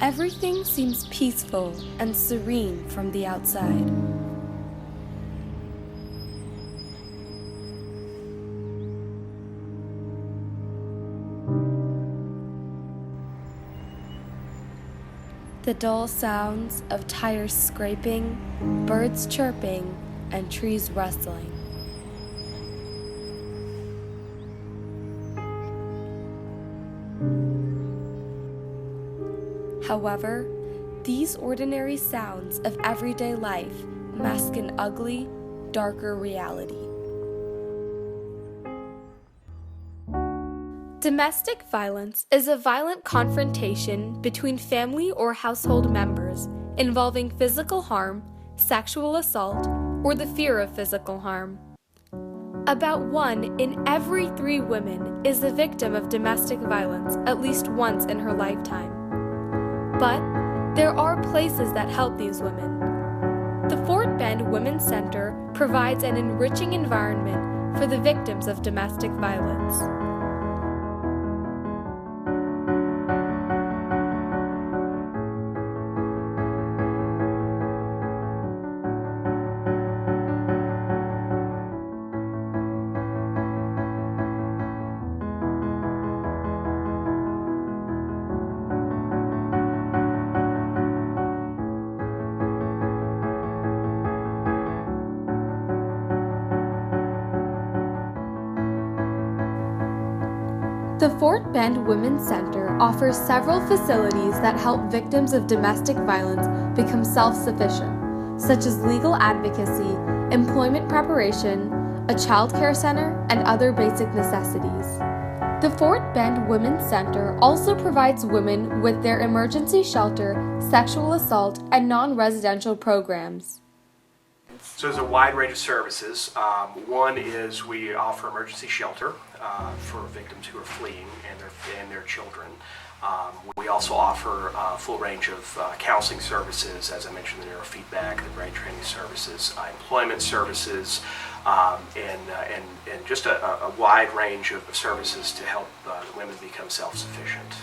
Everything seems peaceful and serene from the outside. The dull sounds of tires scraping, birds chirping, and trees rustling. However, these ordinary sounds of everyday life mask an ugly, darker reality. Domestic violence is a violent confrontation between family or household members involving physical harm, sexual assault, or the fear of physical harm. About 1 in every 3 women is a victim of domestic violence at least once in her lifetime. But there are places that help these women. The Fort Bend Women's Center provides an enriching environment for the victims of domestic violence. The Fort Bend Women's Center offers several facilities that help victims of domestic violence become self-sufficient, such as legal advocacy, employment preparation, a child care center, and other basic necessities. The Fort Bend Women's Center also provides women with their emergency shelter, sexual assault, and non-residential programs. So there's a wide range of services. One is we offer emergency shelter for victims who are fleeing and their children. We also offer a full range of counseling services, as I mentioned, the neurofeedback, the brain training services, employment services, and just a wide range of services to help women become self-sufficient.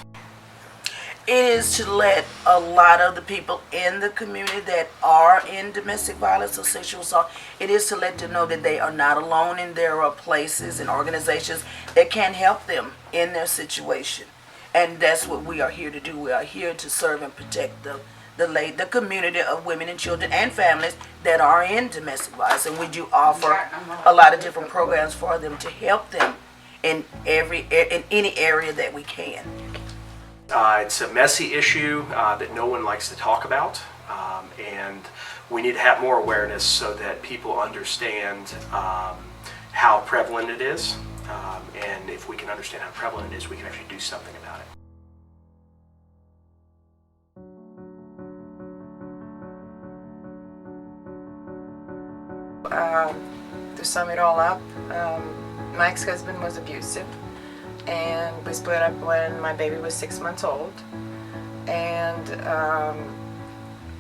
It is to let a lot of the people in the community that are in domestic violence or sexual assault, it is to let them know that they are not alone, and there are places and organizations that can help them in their situation. And that's what we are here to do. We are here to serve and protect the community of women and children and families that are in domestic violence. And we do offer a lot of different programs for them to help them in any area that we can. It's a messy issue that no one likes to talk about, and we need to have more awareness so that people understand how prevalent it is, and if we can understand how prevalent it is, we can actually do something about it. To sum it all up, my ex-husband was abusive, and we split up when my baby was 6 months old. And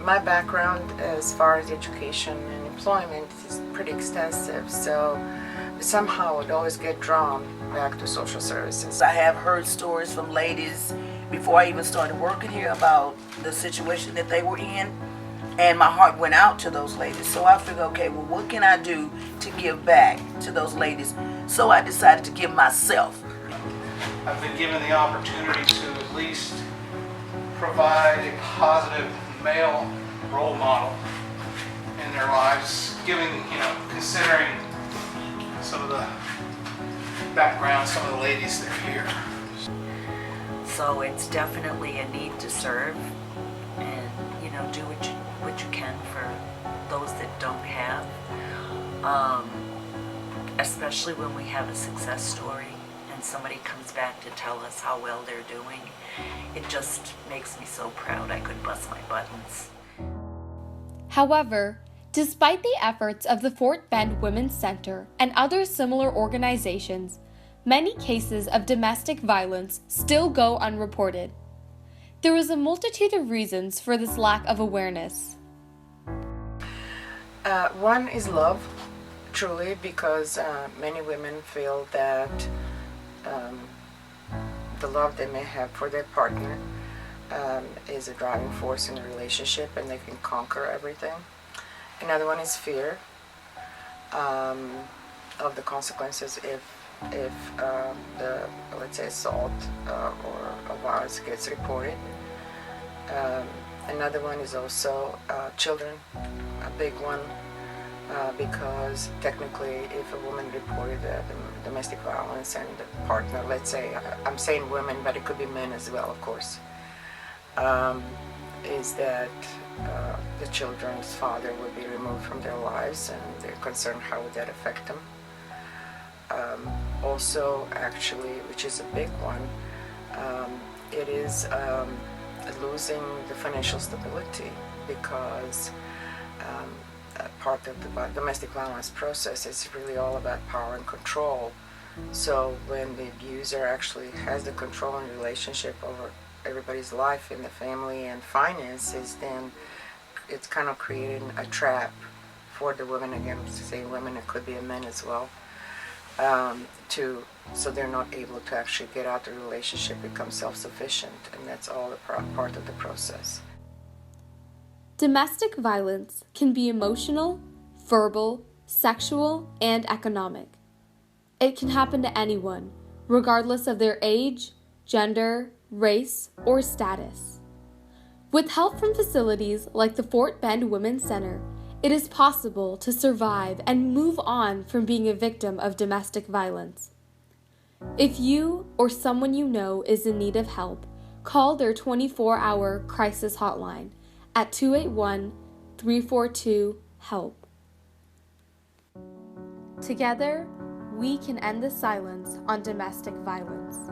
my background as far as education and employment is pretty extensive, so somehow I'd always get drawn back to social services. I have heard stories from ladies before I even started working here about the situation that they were in, and my heart went out to those ladies. So I figured, okay, well, what can I do to give back to those ladies? So I decided to give myself. I've been given the opportunity to at least provide a positive male role model in their lives, considering some of the background, some of the ladies that are here. So it's definitely a need to serve, and do what you can for those that don't have, especially when we have a success story and somebody comes back to tell us how well they're doing. It just makes me so proud I could bust my buttons. However, despite the efforts of the Fort Bend Women's Center and other similar organizations, many cases of domestic violence still go unreported. There is a multitude of reasons for this lack of awareness. One is love, truly, because many women feel that the love they may have for their partner is a driving force in the relationship, and they can conquer everything. Another one is fear of the consequences if the, let's say, assault or violence gets reported. Another one is also children, a big one, because technically if a woman reported domestic violence and the partner, let's say, I'm saying women, but it could be men as well, of course, is that the children's father would be removed from their lives, and they're concerned how would that affect them. Also, actually, which is a big one, it is losing the financial stability, because part of the domestic violence process is really all about power and control. So when the abuser actually has the control and relationship over everybody's life in the family and finances, then it's kind of creating a trap for the women, again, to say women, it could be a men as well, so they're not able to actually get out the relationship, become self-sufficient, and that's all a part of the process. Domestic violence can be emotional, verbal, sexual, and economic. It can happen to anyone, regardless of their age, gender, race, or status. With help from facilities like the Fort Bend Women's Center, it is possible to survive and move on from being a victim of domestic violence. If you or someone you know is in need of help, call their 24-hour crisis hotline at 281-342-HELP. Together, we can end the silence on domestic violence.